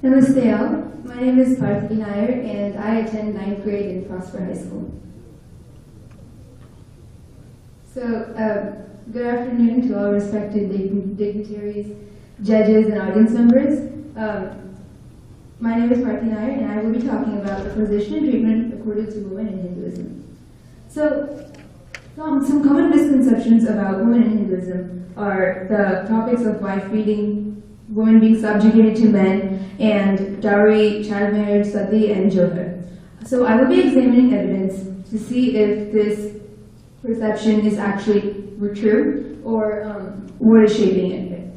Namaste all. My name is Parthi Nair and I attend 9th grade in Prosper High School. So, good afternoon to all respected dignitaries, judges, and audience members. My name is Parthi Nair and I will be talking about the position and treatment accorded to women in Hinduism. So, some common misconceptions about women in Hinduism are the topics of wife beating, women being subjugated to men, and dowry, child marriage, sati, and jodha. So I will be examining evidence to see if this perception is actually true or what is shaping it.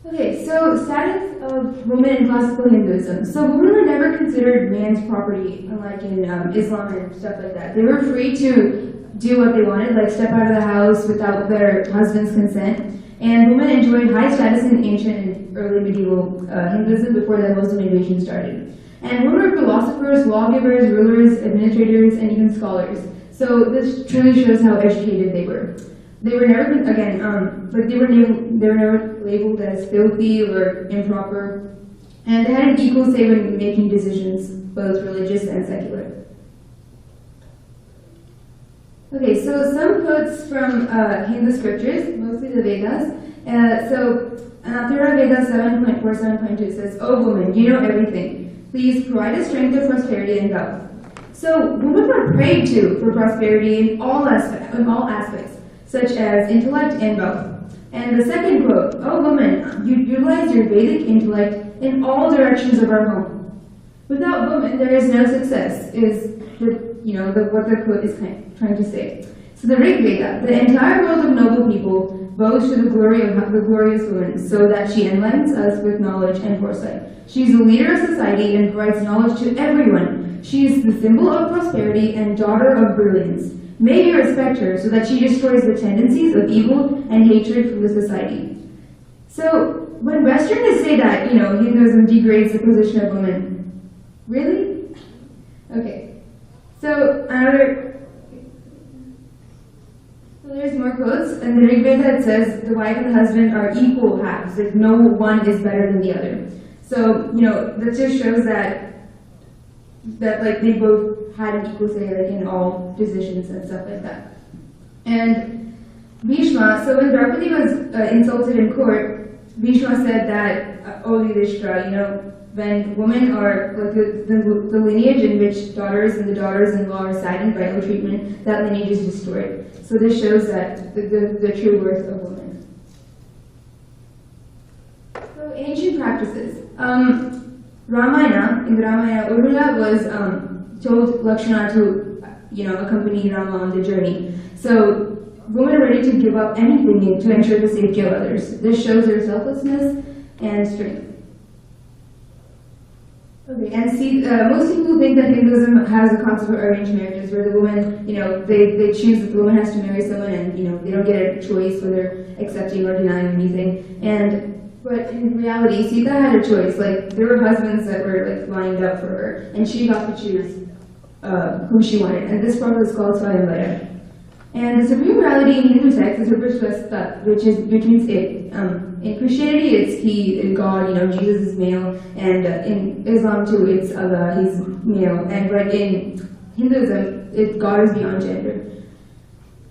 Okay, so status of women in classical Hinduism. So women were never considered man's property, unlike in Islam and stuff like that. They were free to do what they wanted, like step out of the house without their husband's consent. And women enjoyed high status in ancient and early medieval Hinduism before the Muslim invasion started. And women were philosophers, lawgivers, rulers, administrators, and even scholars. So this truly shows how educated they were. They were never, again, they were never labeled as filthy or improper, and they had an equal say when making decisions, both religious and secular. Okay, so some quotes from Hindu scriptures, mostly the Vedas. So Aasheervada Veda 7.4.7.2 says, "O woman, you know everything. Please provide us strength of prosperity and wealth." So women were prayed to for prosperity in all aspects, such as intellect and wealth. And the second quote, "O woman, you utilize your Vedic intellect in all directions of our home. Without women, there is no success," is what the quote is trying to say. So the Rig Veda, the entire world of noble people bows to the glory of the glorious woman, so that she enlightens us with knowledge and foresight. She is the leader of society and provides knowledge to everyone. She is the symbol of prosperity and daughter of brilliance. May you respect her so that she destroys the tendencies of evil and hatred from the society. So when Westerners say that, Hinduism degrades the position of women, really? Okay. So there's more quotes. In the Rig Veda it says the wife and the husband are equal halves, like no one is better than the other. So, that just shows that like they both had an equal say like in all decisions and stuff like that. And Bhishma, so when Draupadi was insulted in court, Bhishma said that, "O Yudhishthira, when women are, like the lineage in which daughters and the daughters-in-law are saddened by ill treatment, that lineage is destroyed." So this shows that the true worth of women. So ancient practices. In the Ramayana, Urmila was told Lakshmana to, accompany Rama on the journey. So women are ready to give up anything to ensure the safety of others. This shows their selflessness and strength. Okay, and see, most people think that Hinduism has a concept of arranged marriages where the woman, they choose that the woman has to marry someone and, they don't get a choice whether accepting or denying anything. But in reality, Sita had a choice. Like, there were husbands that were, like, lined up for her, and she got to choose who she wanted. And this part was called Swayamvara. And the supreme morality in Hindu text is Tat, which means it. In Christianity, it's he, God, Jesus is male, and in Islam too, it's Allah, he's male. But in Hinduism, God is beyond gender.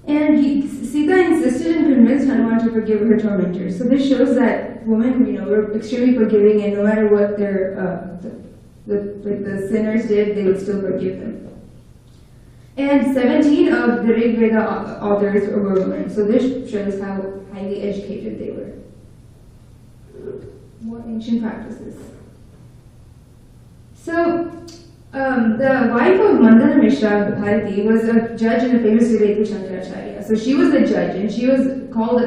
And Sita insisted and convinced Hanuman to forgive her tormentors. So this shows that women, were extremely forgiving, and no matter what their the sinners did, they would still forgive them. And 17 of the Rig Veda authors were women. So this shows how highly educated they were. More ancient practices. So, the wife of Mandana Mishra, Bharati, was a judge in a famous debate with Shankaracharya. So she was a judge, and she was called,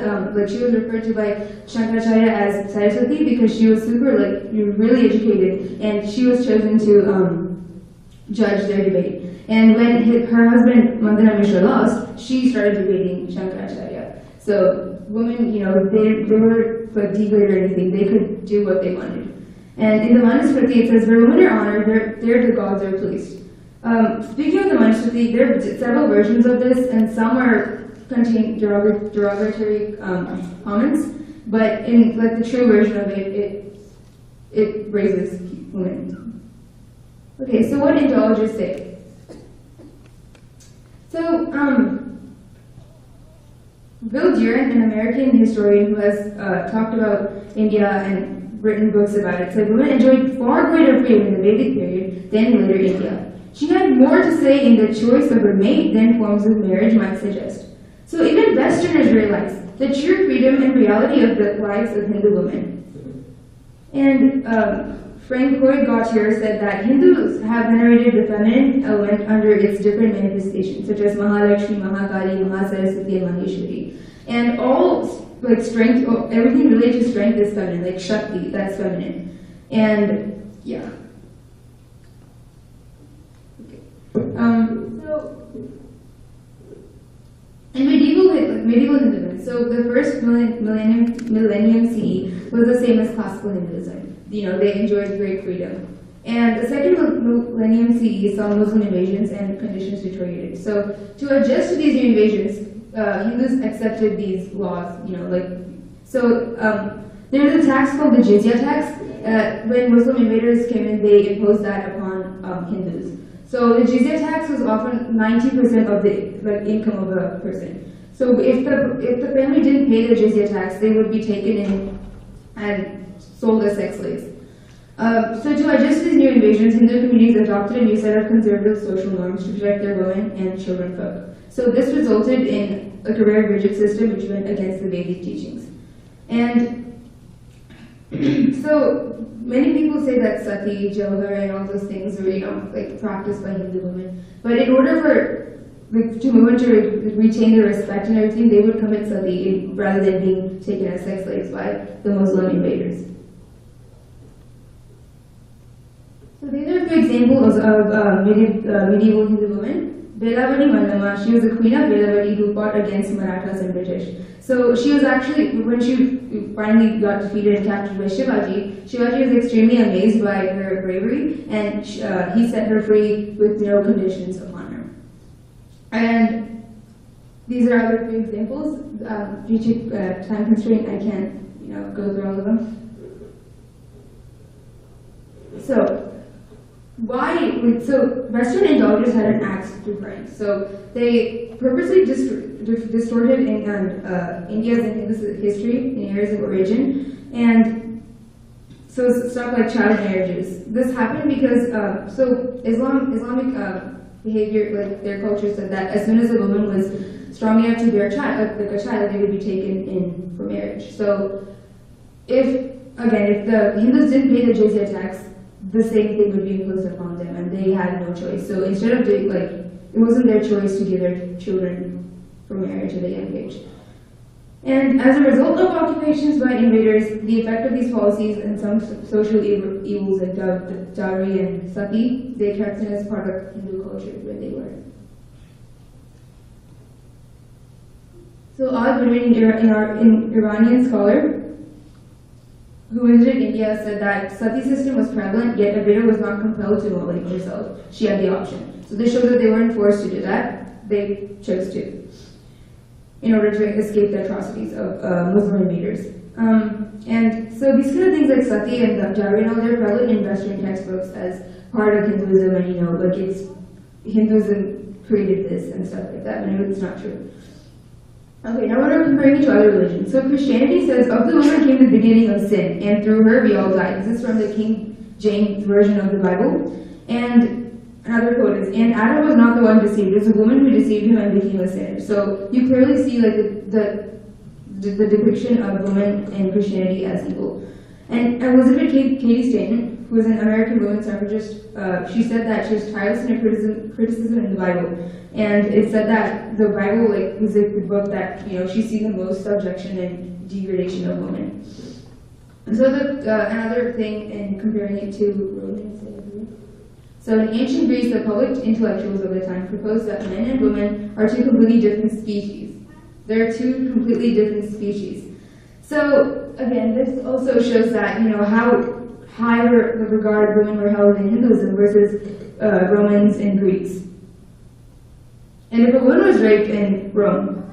she was referred to by Shankaracharya as Saraswati because she was really educated, and she was chosen to judge their debate. And when her husband Mandana Mishra lost, she started debating Shankaracharya. So women, they were degraded or anything. They could do what they wanted. And in the Manusmriti, it says, where women are honored, there the gods are pleased. Speaking of the Manusmriti, there are several versions of this, and some contain derogatory comments. but in like the true version of it raises women. Okay, so what Indologists say. So, Bill Durant, an American historian who has talked about India and written books about it, said women enjoyed far greater freedom in the Vedic period than in later India. She had more to say in the choice of her mate than forms of marriage might suggest. So even Westerners realize the true freedom and reality of the lives of Hindu women. And Francois Gautier said that Hindus have venerated the feminine element under its different manifestations, such as Mahalakshmi, Mahakali, Mahasaraswati, and Maheshwari. And all like strength, everything related to strength is feminine, like Shakti, that's feminine. And yeah. Okay. So in medieval Hinduism, so the first millennium CE was the same as classical Hinduism. You know, they enjoyed great freedom. And the second millennium CE saw Muslim invasions and conditions deteriorated. So to adjust to these new invasions, Hindus accepted these laws, you know, like, so there's a tax called the jizya tax. When Muslim invaders came in, they imposed that upon Hindus. So the jizya tax was often 90% of the income of a person. So if the family didn't pay the jizya tax, they would be taken in and sold as sex slaves. So to adjust to these new invasions, Hindu communities adopted a new set of conservative social norms to protect their women and children folk. So this resulted in a very rigid system which went against the Vedic teachings. And so many people say that sati, jawhar, and all those things are, you know, like practiced by Hindu women. But in order for women to retain their respect and everything, they would commit sati rather than being taken as sex slaves by the Muslim invaders. So these are a few examples of medieval Hindu women. Belavani Mallama, she was the queen of Belavani who fought against Marathas and British. So she was actually, when she finally got defeated and captured by Shivaji was extremely amazed by her bravery, and he set her free with no conditions upon her. And these are other few examples. Due to time constraint, I can't go through all of them. So Western Indologists had an axe to grind. So they purposely distorted India's and Hindu's history in areas of origin, and so stuff like child marriages. This happened because Islamic behavior, like their culture, said that as soon as a woman was strong enough to bear a child, they would be taken in for marriage. So if the Hindus didn't pay the jizya tax, the same thing would be imposed upon them, and they had no choice. So instead of doing, it wasn't their choice to give their children for marriage at a young age. And as a result of occupations by invaders, the effect of these policies and some social evils like dowry and sati, they kept in as part of Hindu culture where they were. So an Iranian scholar who visited India said that sati system was prevalent, yet a widow was not compelled to immolate herself. She had the option. So this shows that they weren't forced to do that. They chose to, in order to escape the atrocities of Muslim invaders. And so these kind of things like sati and dowry and all, they're prevalent in Western textbooks as part of Hinduism, and it's Hinduism created this and stuff like that, but it's not true. Okay, now we're comparing it to other religions. So Christianity says, of the woman came the beginning of sin, and through her we all died. This is from the King James Version of the Bible. And another quote is, and Adam was not the one deceived, it was the woman who deceived him and became a sinner. So you clearly see the depiction of women in Christianity as evil. And Elizabeth Cady Stanton, who was an American woman suffragist, she said that she was tireless in her criticism in the Bible. And it said that the Bible was the book that she sees the most subjection and degradation of women. And so another thing in comparing it to Romans. So in ancient Greece, the public intellectuals of the time proposed that men and women are two completely different species. They're two completely different species. So again, this also shows that how high the regard women were held in Hinduism versus Romans and Greeks. And if a woman was raped in Rome,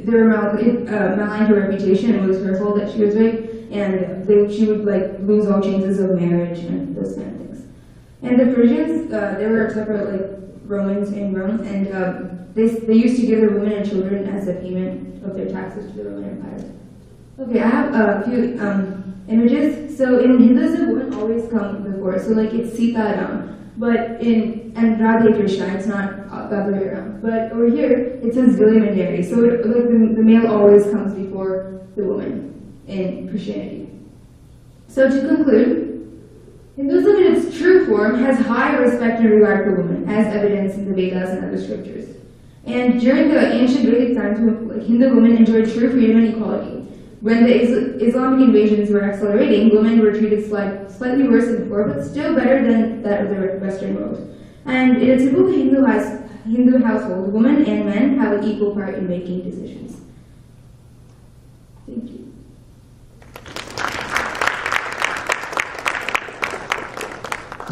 they were maligned her reputation. It was her fault that she was raped, and she would like lose all chances of marriage and those kind of things. And the Persians, they were separate like Romans in Rome, and they used to give their women and children as a payment of their taxes to the Roman Empire. Okay, I have a few images. So in Hinduism, women always come before. So like it's Sita Ram, but and Radhe Krishna, it's not the other way around. But over here, it says William and Mary. So like the male always comes before the woman in Christianity. So to conclude, Hinduism in its true form has high respect and regard for women, as evidenced in the Vedas and other scriptures. And during the ancient Vedic times, Hindu women enjoyed true freedom and equality. When the Islamic invasions were accelerating, women were treated slightly worse than before, but still better than that of the Western world. And in a typical Hindu household, women and men have an equal part in making decisions. Thank you.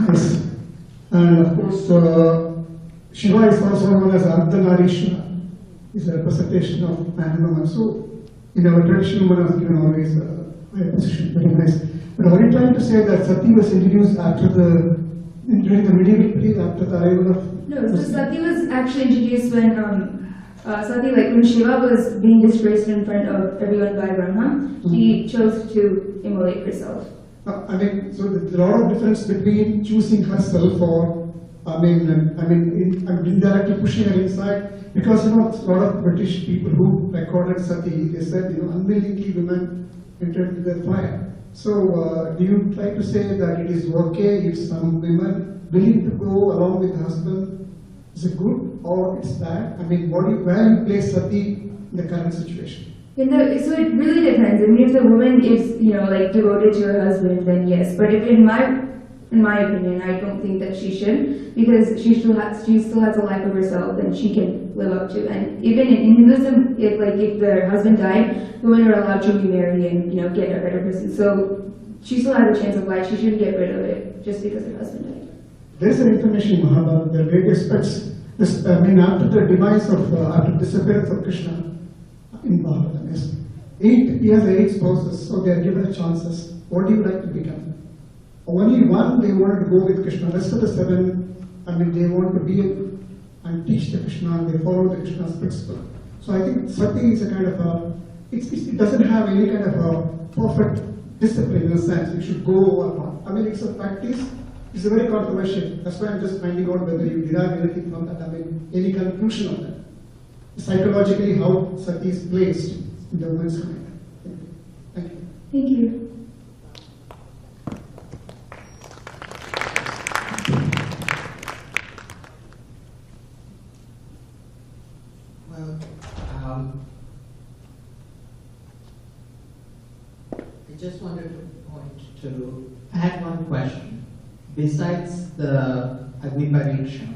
Yes. And of course, Shiva is also known as Ardhanarishwara. It's a representation of man and woman. So, in our tradition, woman was given always a high position, very nice. But are you trying to say that Sati was introduced during the medieval period, after the arrival of... No, so Sati was actually introduced when when Shiva was being disgraced in front of everyone by Brahma, she chose to immolate herself. I mean, so there's a lot of difference between choosing herself or, indirectly pushing her inside, because, a lot of British people who recorded Sati, they said, unwillingly women entered into the fire. So, do you try to say that it is okay if some women willing to go along with the husband? Is it good or it's bad? I mean, where you place Sati in the current situation? So it really depends. I mean, if the woman is, devoted to her husband, then yes. But if in my opinion, I don't think that she should, because she still has a life of herself that she can live up to. And even in Hinduism, if their husband died, women are allowed to remarry and get a better person. So she still has a chance of life. She shouldn't get rid of it just because her husband died. There is an information in Mahabharata that various aspects. After the demise after disappearance of Krishna in Mahabharata, yes, he has 8 spouses, so they are given chances. What do you like to become? Only one they wanted to go with Krishna. The rest of the 7, they want to be and teach the Krishna, and they follow the Krishna's principle. So I think Sati is a kind of it doesn't have any kind of a perfect discipline in a sense. You should go or not. It's a practice. It's a very controversial. That's why I'm just finding out whether you derive anything from that. Any conclusion on that. Psychologically, how Sati is placed in the woman's mind. Thank you. Thank you. Well, I just wanted to add one question. Besides the Agnipariksha,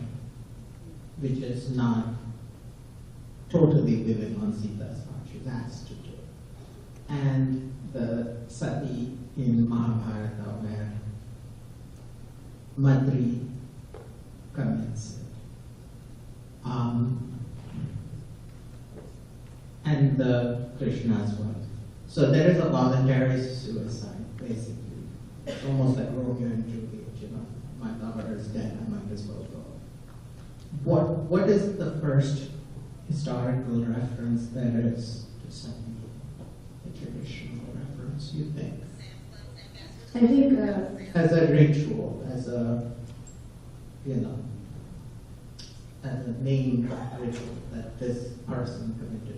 which is not totally living on Sita as much she's asked to do, and the Sati in Mahabharata where Madri commits it, and the Krishna's wife. So there is a voluntary suicide, basically. It's almost like Romeo and Juliet, my lover is dead, I might as well go. What is the first historical reference there is to Sati? A traditional reference, you think? I think as a ritual, as a main ritual that this person committed.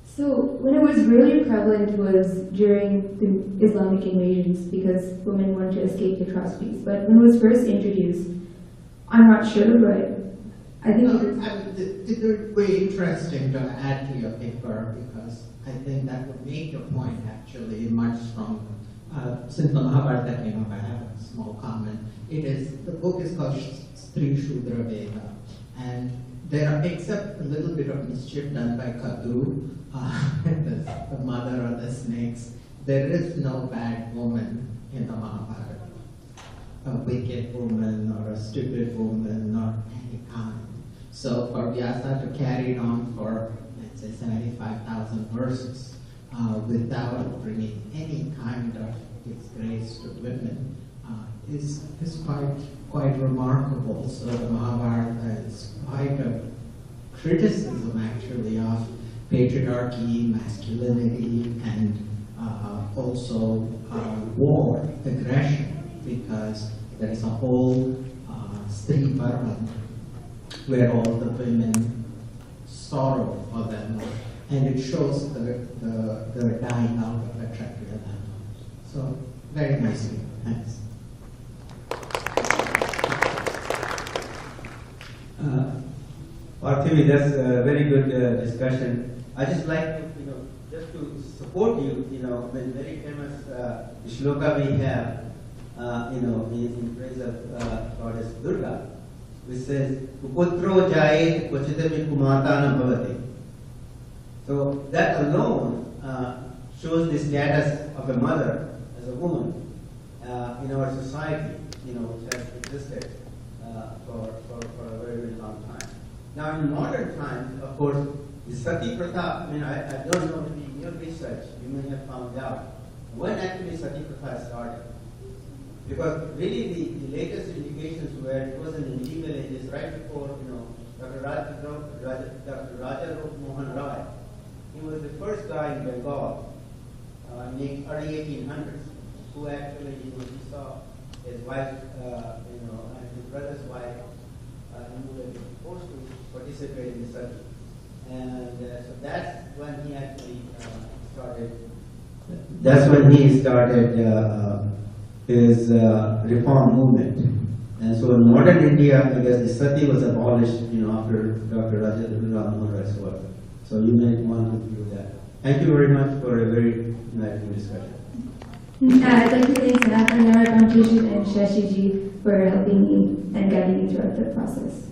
So when it was really prevalent was during the Islamic invasions, because women wanted to escape the atrocities. But when it was first introduced, I'm not sure, but I think it would be interesting to add to your paper, because I think that would make your point actually much stronger. Since the Mahabharata came up, I have a small comment. The book is called Stri Shudra Veda, and there are, except a little bit of mischief done by Kadu, the mother of the snakes, there is no bad woman in the Mahabharata. A wicked woman or a stupid woman or any kind. So for Vyasa to carry it on for, let's say 75,000 verses without bringing any kind of disgrace to women is quite remarkable. So the Mahabharata is quite a criticism actually of patriarchy, masculinity, and also war, aggression, because there is a whole Stri Varman where all the women sorrow for them, and it shows the dying out of the Kshatriya Dharma. So, very nicely, thanks. Parthivi, that's a very good discussion. I just like to, just to support you, when very famous shloka we have, in praise of goddess Durga, which says, "Uputro jayet kvachitami kumatana bhavati." So that alone shows the status of a mother as a woman in our society, which has existed for a very, very long time. Now, in modern times, of course, the sati pratha, I don't know, maybe in your research, you may have found out when actually sati pratha started. Because really the latest indications were it was in the medieval ages, right before, Dr. Raja Mohan Rai. He was the first guy in Bengal in the early 1800s who actually, he saw his wife, and his brother's wife, who were forced to participate in the study. And so that's when he actually started. That's when he started his reform movement. And so in modern India, I guess the sati was abolished, after Dr. Rajendra Mohan Rai's work. So you may want to view that. Thank you very much for a very enlightening discussion. I'd like to thank Sanatana Dharma Foundation and Shashi Ji for helping me and guiding me throughout the process.